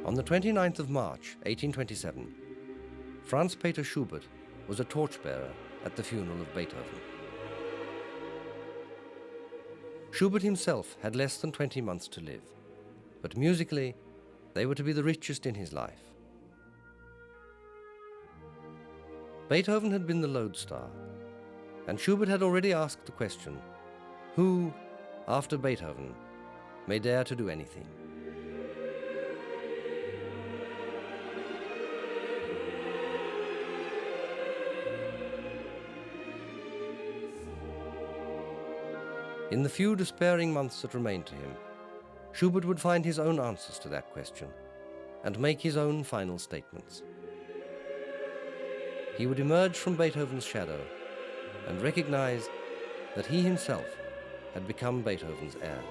On the 29th of March, 1827, Franz Peter Schubert was a torchbearer at the funeral of Beethoven. Schubert himself had less than 20 months to live, but musically, they were to be the richest in his life. Beethoven had been the lodestar, and Schubert had already asked the question, who, after Beethoven, may dare to do anything? In the few despairing months that remained to him, Schubert would find his own answers to that question and make his own final statements. He would emerge from Beethoven's shadow and recognize that he himself had become Beethoven's heir.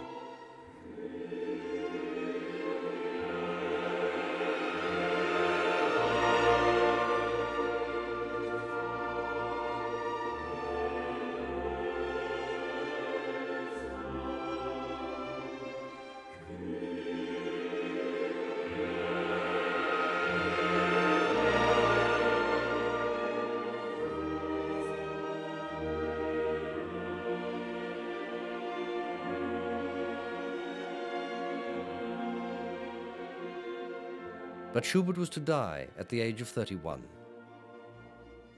But Schubert was to die at the age of 31,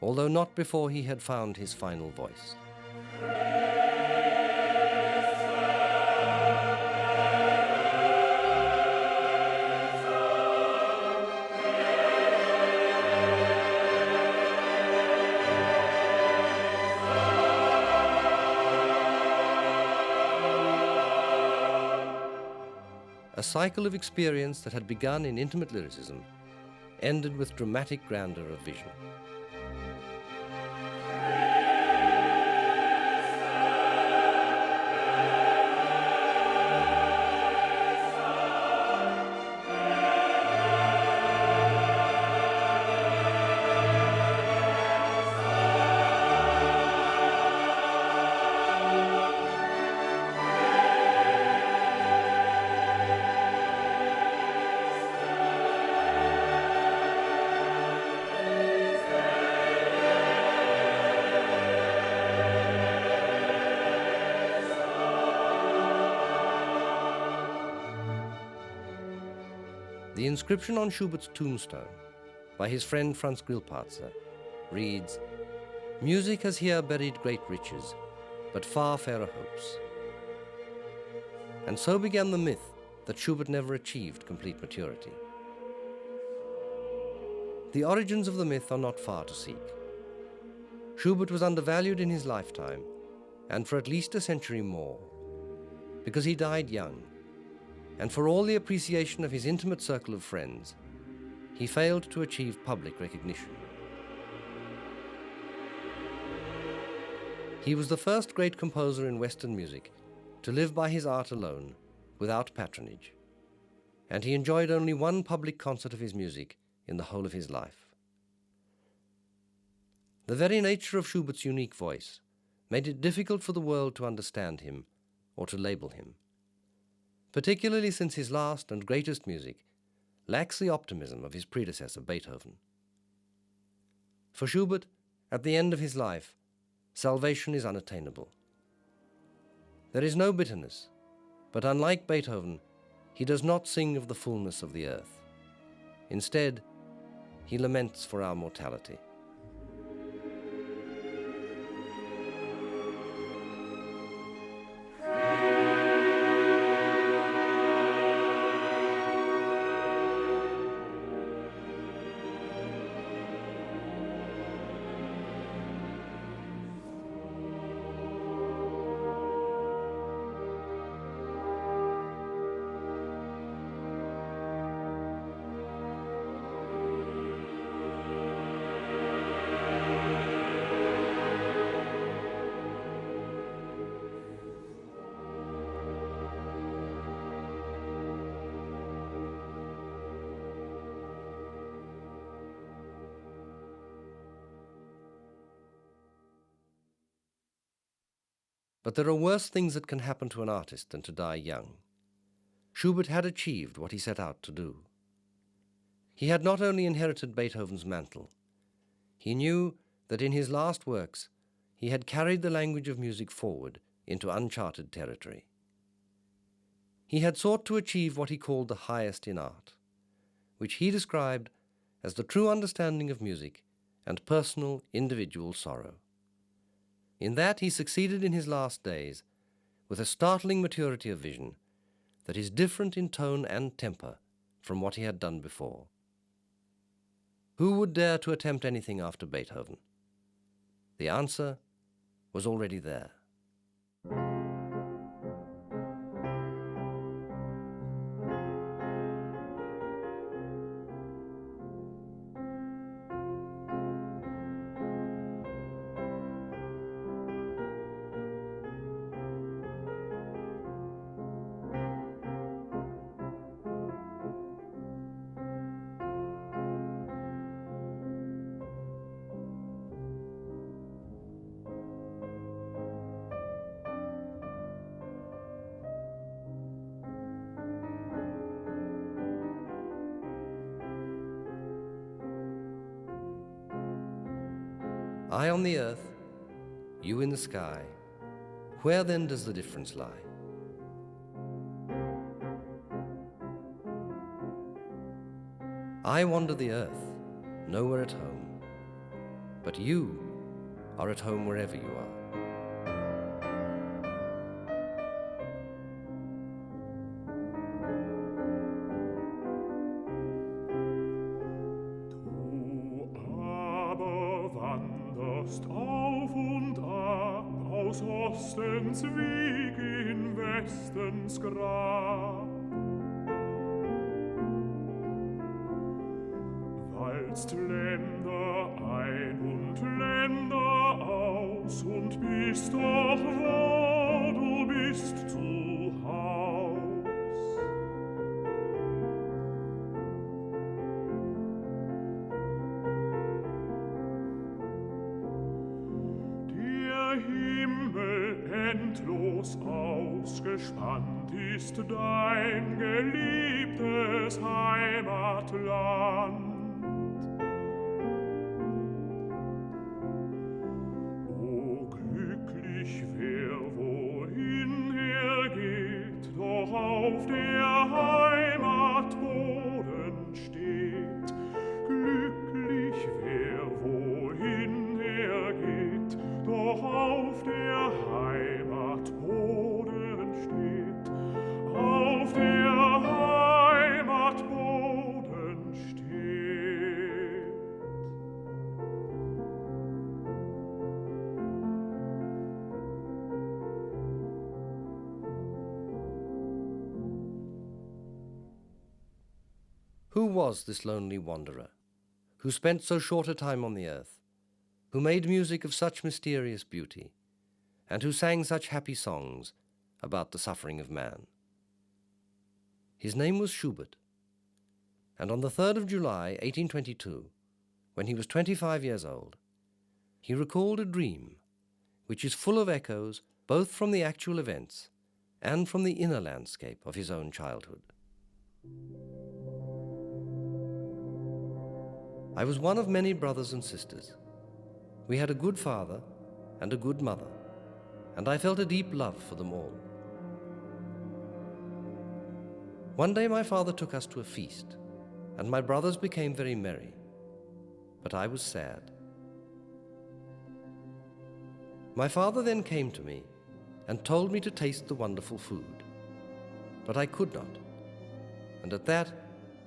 although not before he had found his final voice. A cycle of experience that had begun in intimate lyricism ended with dramatic grandeur of vision. The inscription on Schubert's tombstone, by his friend Franz Grillparzer, reads, "Music has here buried great riches, but far fairer hopes." And so began the myth that Schubert never achieved complete maturity. The origins of the myth are not far to seek. Schubert was undervalued in his lifetime, and for at least a century more, because he died young, and for all the appreciation of his intimate circle of friends, he failed to achieve public recognition. He was the first great composer in Western music to live by his art alone, without patronage, and he enjoyed only one public concert of his music in the whole of his life. The very nature of Schubert's unique voice made it difficult for the world to understand him or to label him, particularly since his last and greatest music lacks the optimism of his predecessor Beethoven. For Schubert, at the end of his life, salvation is unattainable. There is no bitterness, but unlike Beethoven, he does not sing of the fullness of the earth. Instead, he laments for our mortality. But there are worse things that can happen to an artist than to die young. Schubert had achieved what he set out to do. He had not only inherited Beethoven's mantle, he knew that in his last works he had carried the language of music forward into uncharted territory. He had sought to achieve what he called the highest in art, which he described as the true understanding of music and personal individual sorrow. In that he succeeded in his last days with a startling maturity of vision that is different in tone and temper from what he had done before. Who would dare to attempt anything after Beethoven? The answer was already there. I on the earth, you in the sky, where then does the difference lie? I wander the earth, nowhere at home, but you are at home wherever you are. Auf und ab aus Ostens Weg in Westens Grab. Walzt Länder ein und Länder aus und bist doch wo du bist zu Haus. Endlos ausgespannt ist dein geliebtes Heimatland. O glücklich wer wohin er geht, doch auf der Heimat Boden steht. Glücklich wer wohin er geht, doch auf der Heimat Boden steht, auf der Heimat Boden steht. Who was this lonely wanderer, who spent so short a time on the earth, who made music of such mysterious beauty, and who sang such happy songs about the suffering of man? His name was Schubert, and on the 3rd of July, 1822, when he was 25 years old, he recalled a dream which is full of echoes both from the actual events and from the inner landscape of his own childhood. I was one of many brothers and sisters. We had a good father and a good mother, and I felt a deep love for them all. One day my father took us to a feast, and my brothers became very merry, but I was sad. My father then came to me and told me to taste the wonderful food, but I could not, and at that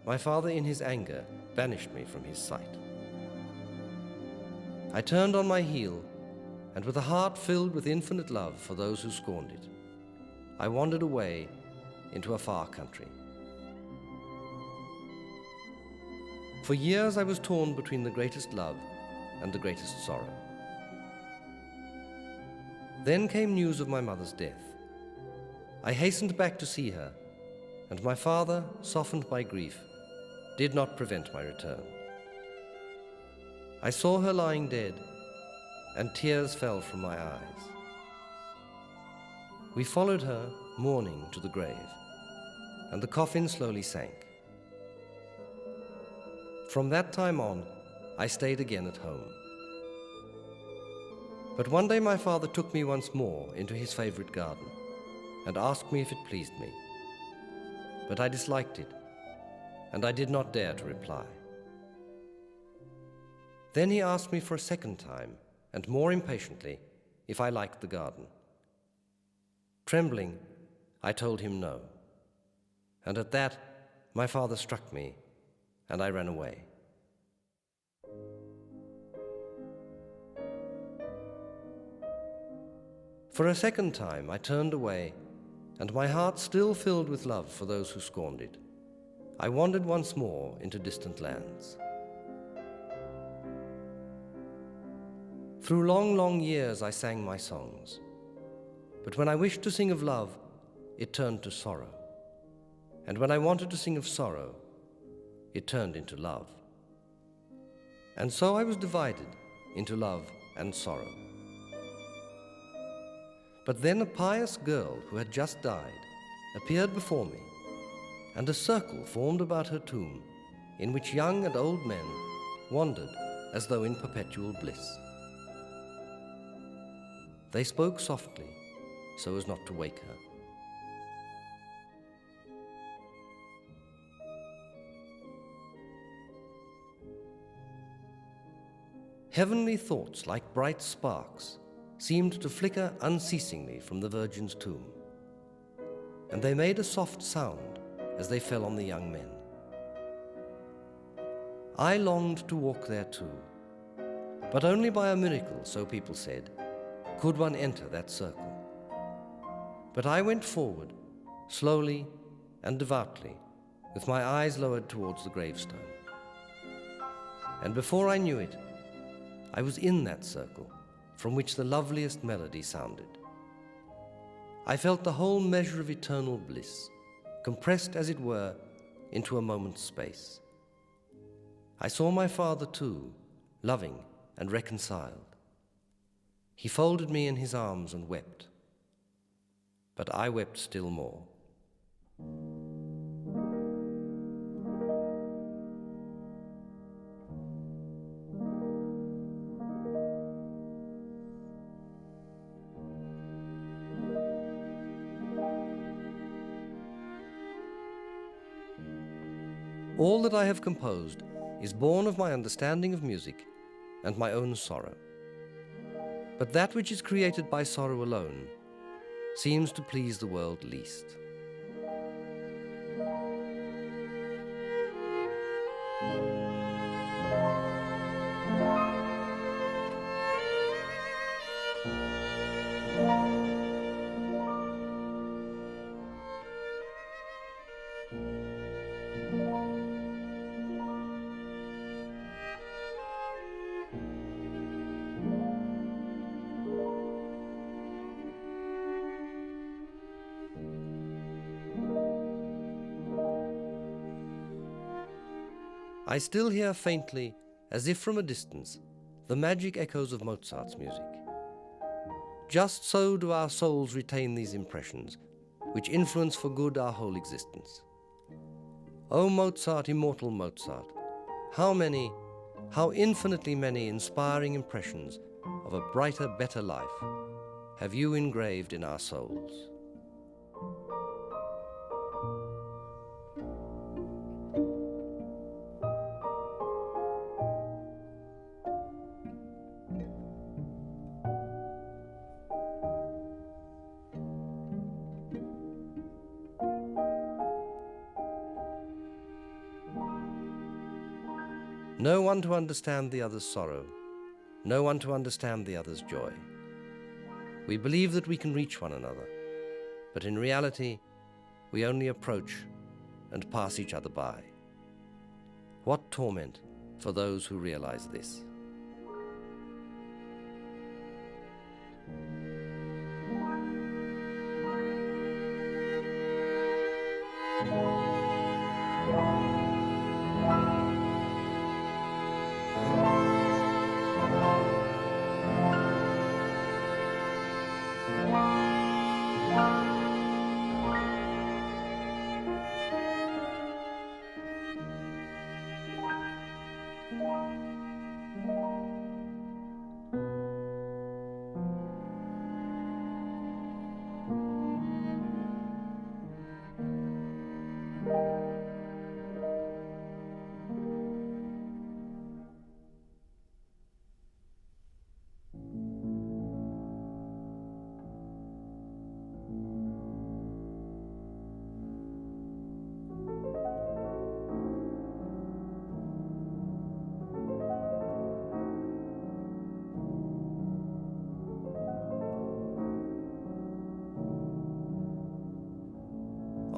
my father in his anger banished me from his sight. I turned on my heel, and with a heart filled with infinite love for those who scorned it, I wandered away into a far country. For years I was torn between the greatest love and the greatest sorrow. Then came news of my mother's death. I hastened back to see her, and my father, softened by grief, did not prevent my return. I saw her lying dead, and tears fell from my eyes. We followed her, mourning, to the grave, and the coffin slowly sank. From that time on, I stayed again at home. But one day my father took me once more into his favorite garden and asked me if it pleased me. But I disliked it, and I did not dare to reply. Then he asked me for a second time, and more impatiently, if I liked the garden. Trembling, I told him no. And at that, my father struck me, and I ran away. For a second time, I turned away, and my heart still filled with love for those who scorned it, I wandered once more into distant lands. Through long, long years I sang my songs, but when I wished to sing of love, it turned to sorrow. And when I wanted to sing of sorrow, it turned into love. And so I was divided into love and sorrow. But then a pious girl who had just died appeared before me, and a circle formed about her tomb, in which young and old men wandered as though in perpetual bliss. They spoke softly, so as not to wake her. Heavenly thoughts, like bright sparks, seemed to flicker unceasingly from the Virgin's tomb, and they made a soft sound as they fell on the young men. I longed to walk there too, but only by a miracle, so people said, could one enter that circle. But I went forward, slowly and devoutly, with my eyes lowered towards the gravestone. And before I knew it, I was in that circle from which the loveliest melody sounded. I felt the whole measure of eternal bliss, compressed as it were into a moment's space. I saw my father too, loving and reconciled. He folded me in his arms and wept, but I wept still more. All that I have composed is born of my understanding of music and my own sorrow. But that which is created by sorrow alone seems to please the world least. I still hear faintly, as if from a distance, the magic echoes of Mozart's music. Just so do our souls retain these impressions, which influence for good our whole existence. O Mozart, immortal Mozart, how many, how infinitely many inspiring impressions of a brighter, better life have you engraved in our souls. No one to understand the other's sorrow, no one to understand the other's joy. We believe that we can reach one another, but in reality, we only approach and pass each other by. What torment for those who realize this.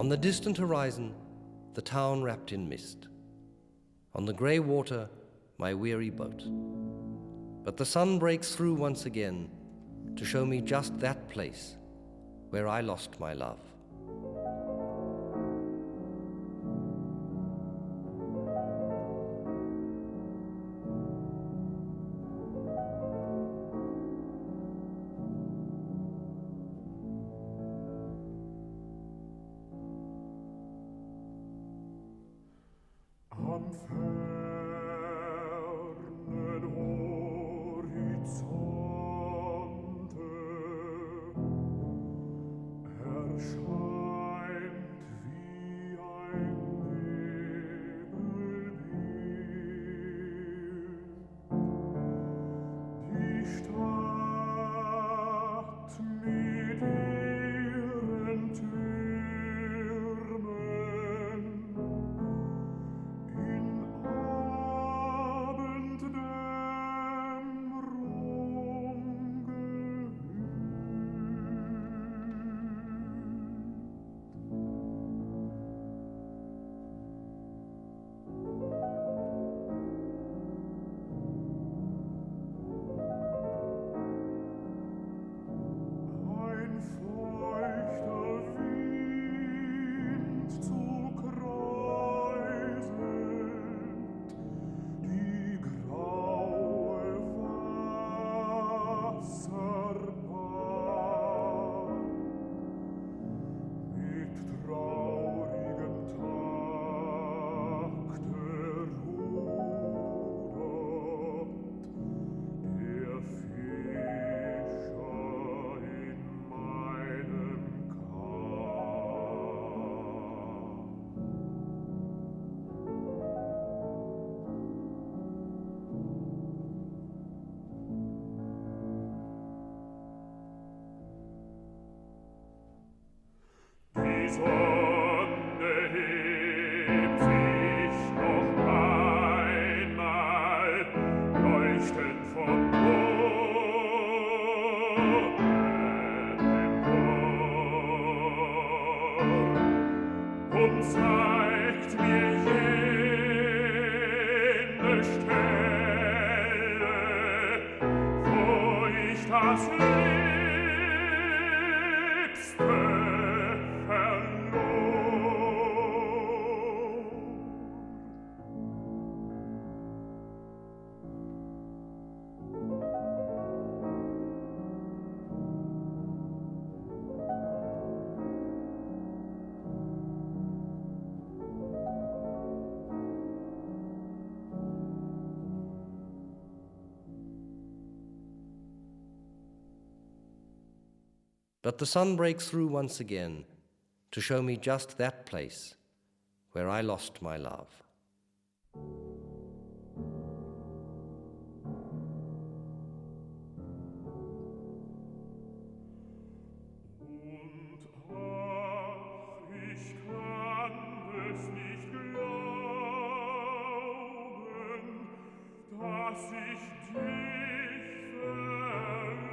On the distant horizon, the town wrapped in mist. On the grey water, my weary boat. But the sun breaks through once again to show me just that place where I lost my love. Am fernen Horizonte erscheint wie ein Nebelbild die Stadt mit ihren Türmen in Abenddämmerung ein feuchter Wind zu kräuselt die graue Wasserbahn mit traurigem Takte rudert der Fischer in meinem Kahn. Die Sonne hebt sich noch einmal leuchtend vom Boden empor und zeigt mir jene Stelle, wo ich das Liebste verlor. But the sun breaks through once again to show me just that place where I lost my love. Und ach, ich kann es nicht glauben, dass ich dich verloren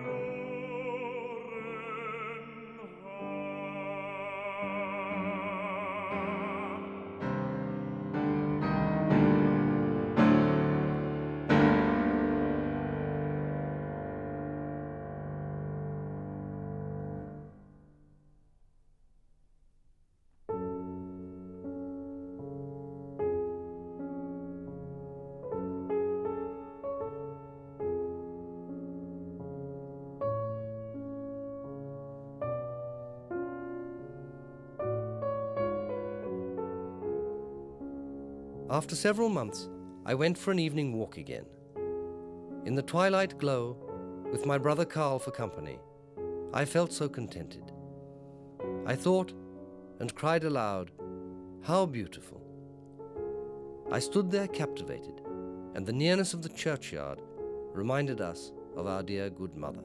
After several months, I went for an evening walk again. In the twilight glow, with my brother Karl for company, I felt so contented. I thought and cried aloud, "How beautiful!" I stood there captivated, and the nearness of the churchyard reminded us of our dear good mother.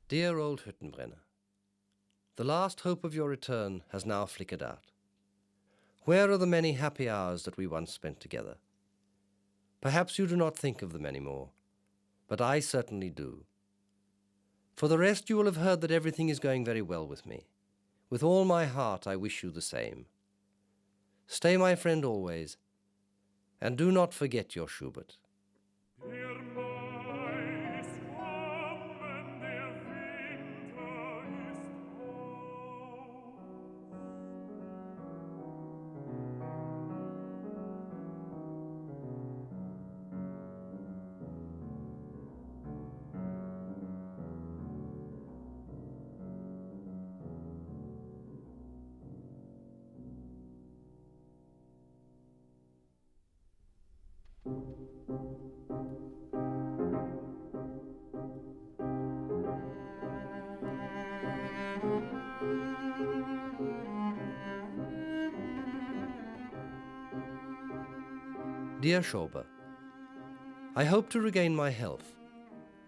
Dear old Hüttenbrenner, the last hope of your return has now flickered out. Where are the many happy hours that we once spent together? Perhaps you do not think of them anymore, but I certainly do. For the rest, you will have heard that everything is going very well with me. With all my heart, I wish you the same. Stay my friend always, and do not forget your Schubert. Der Mai ist kommen, der Winter ist aus. Dear Schubert, I hope to regain my health,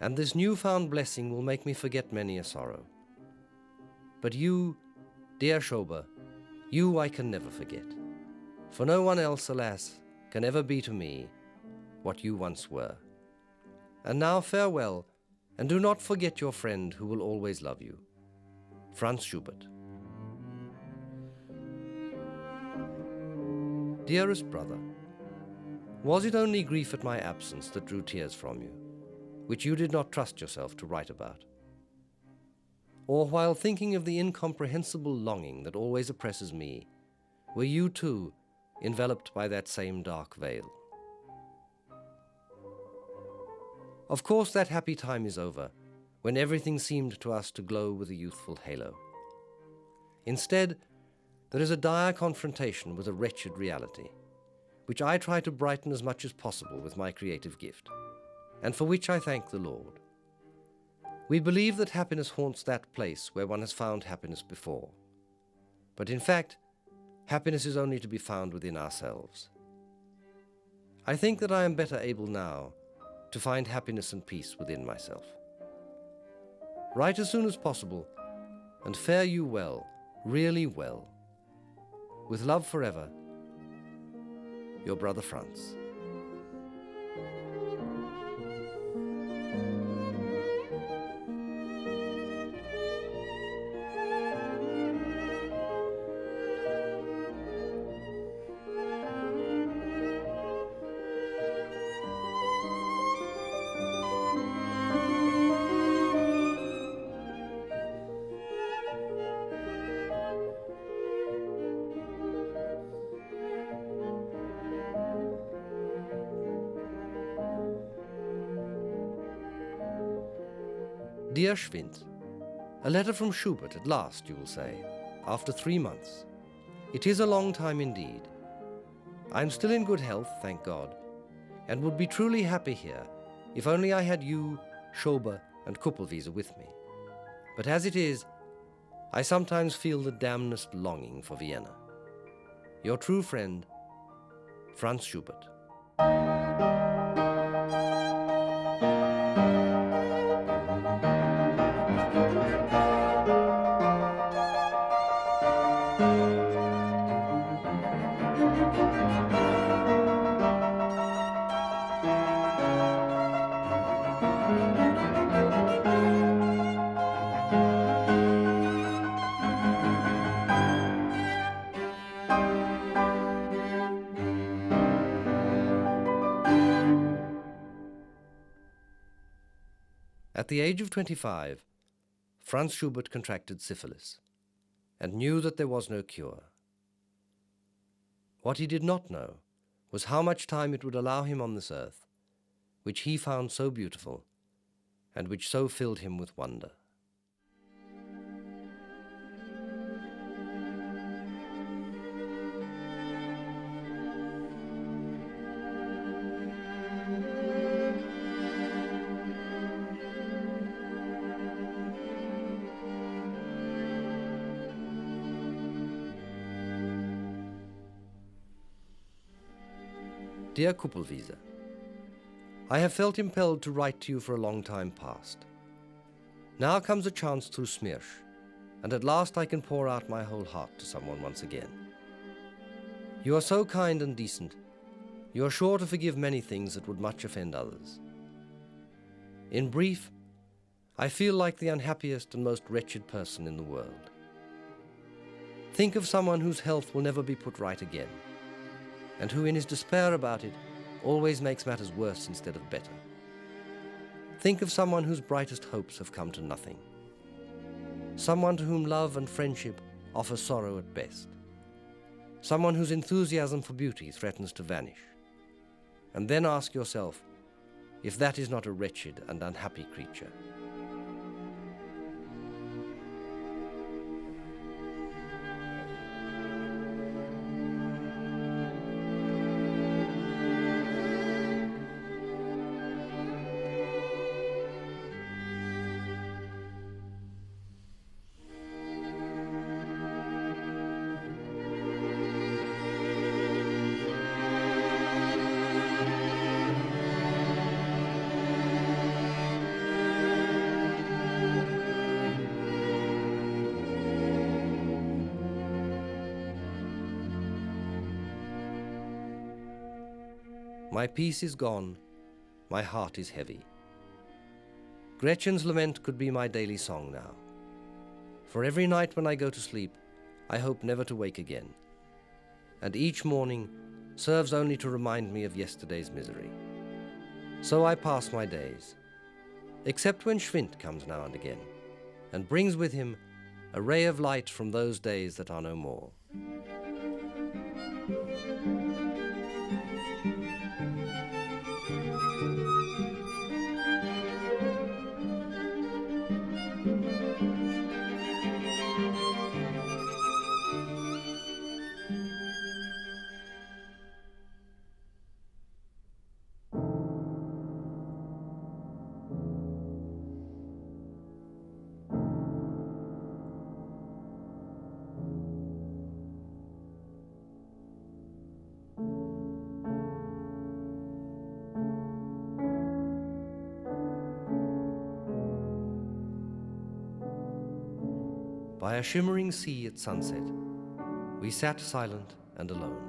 and this newfound blessing will make me forget many a sorrow. But you, dear Schubert, you I can never forget, for no one else, alas, can ever be to me what you once were. And now farewell, and do not forget your friend who will always love you, Franz Schubert. Dearest brother, was it only grief at my absence that drew tears from you, which you did not trust yourself to write about? Or while thinking of the incomprehensible longing that always oppresses me, were you too enveloped by that same dark veil? Of course that happy time is over, when everything seemed to us to glow with a youthful halo. Instead, there is a dire confrontation with a wretched reality, which I try to brighten as much as possible with my creative gift, and for which I thank the Lord. We believe that happiness haunts that place where one has found happiness before. But in fact, happiness is only to be found within ourselves. I think that I am better able now to find happiness and peace within myself. Write as soon as possible, and fare you well, really well. With love forever, your brother Franz. Dear Schwind, a letter from Schubert at last, you will say, after 3 months. It is a long time indeed. I am still in good health, thank God, and would be truly happy here if only I had you, Schubert, and Kuppelwiese with me. But as it is, I sometimes feel the damnedest longing for Vienna. Your true friend, Franz Schubert. At the age of 25, Franz Schubert contracted syphilis and knew that there was no cure. What he did not know was how much time it would allow him on this earth, which he found so beautiful and which so filled him with wonder. Dear Kuppelwiese, I have felt impelled to write to you for a long time past. Now comes a chance through Smirsch, and at last I can pour out my whole heart to someone once again. You are so kind and decent. You are sure to forgive many things that would much offend others. In brief, I feel like the unhappiest and most wretched person in the world. Think of someone whose health will never be put right again, and who in his despair about it always makes matters worse instead of better. Think of someone whose brightest hopes have come to nothing. Someone to whom love and friendship offer sorrow at best. Someone whose enthusiasm for beauty threatens to vanish. And then ask yourself if that is not a wretched and unhappy creature. My peace is gone, my heart is heavy. Gretchen's lament could be my daily song now. For every night when I go to sleep, I hope never to wake again. And each morning serves only to remind me of yesterday's misery. So I pass my days, except when Schwind comes now and again, and brings with him a ray of light from those days that are no more. By a shimmering sea at sunset, we sat silent and alone.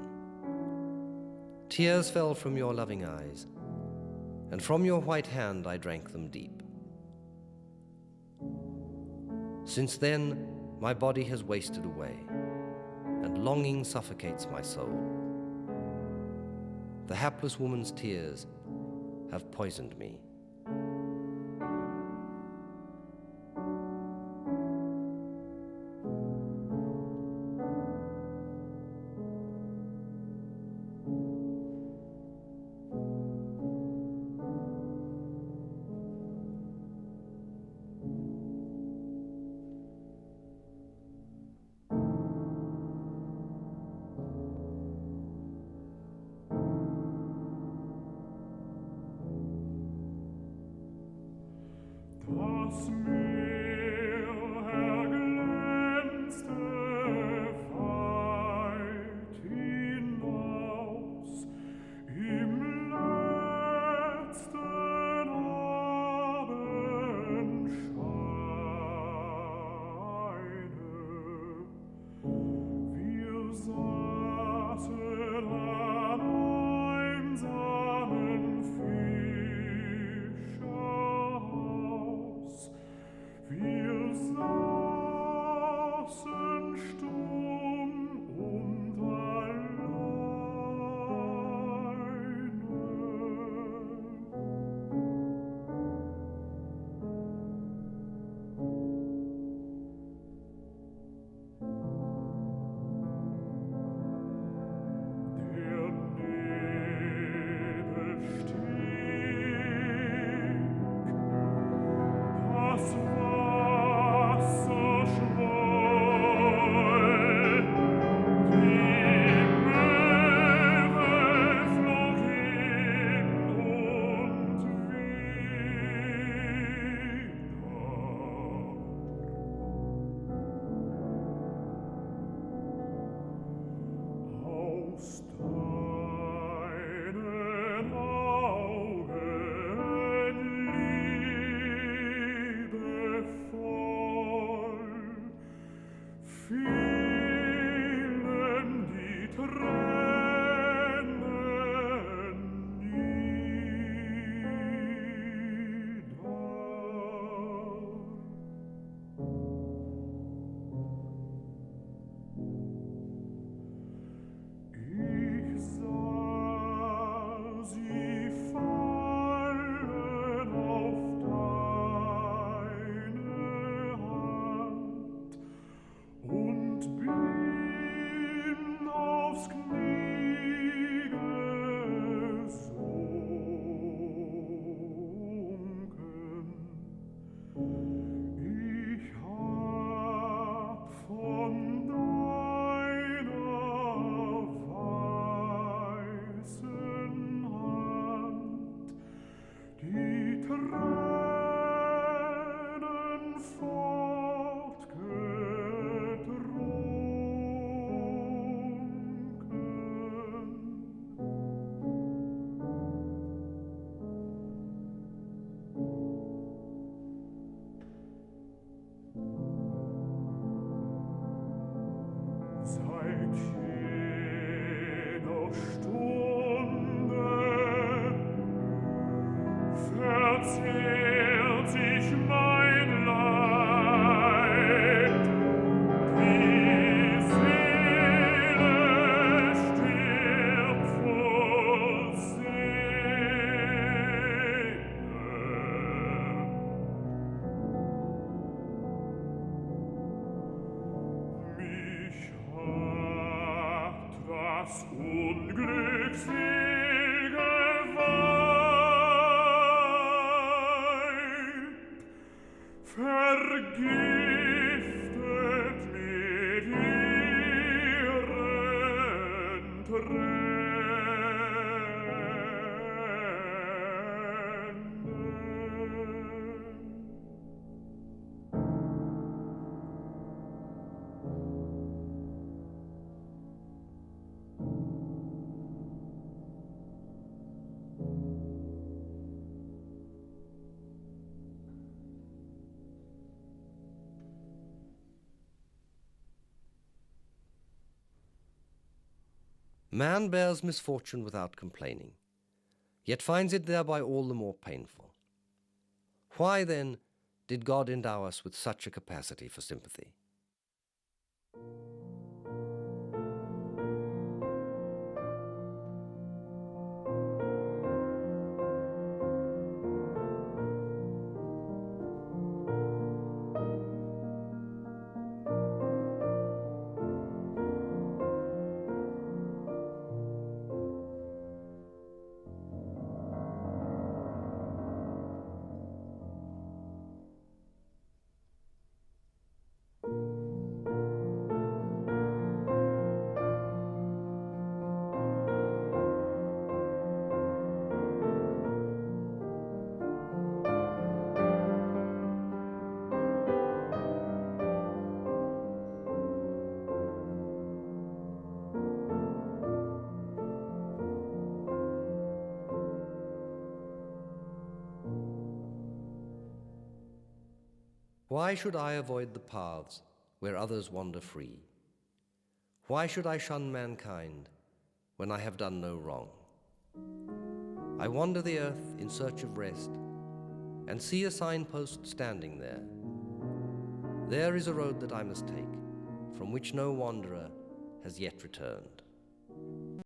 Tears fell from your loving eyes, and from your white hand I drank them deep. Since then, my body has wasted away, and longing suffocates my soul. The hapless woman's tears have poisoned me. Das Meer erglänzte weit hinaus im letzten Abendscheine. Wir saßen am einsamen Fischerhaus. Tränen seit jener Stunde verzehrt sich mein Leib, die Seele stirbt voll Sehnen. Mich hat das unglückselige Weib vergiftet mit ihren Tränen. Man bears misfortune without complaining, yet finds it thereby all the more painful. Why, then, did God endow us with such a capacity for sympathy? Why should I avoid the paths where others wander free? Why should I shun mankind when I have done no wrong? I wander the earth in search of rest and see a signpost standing there. There is a road that I must take, from which no wanderer has yet returned.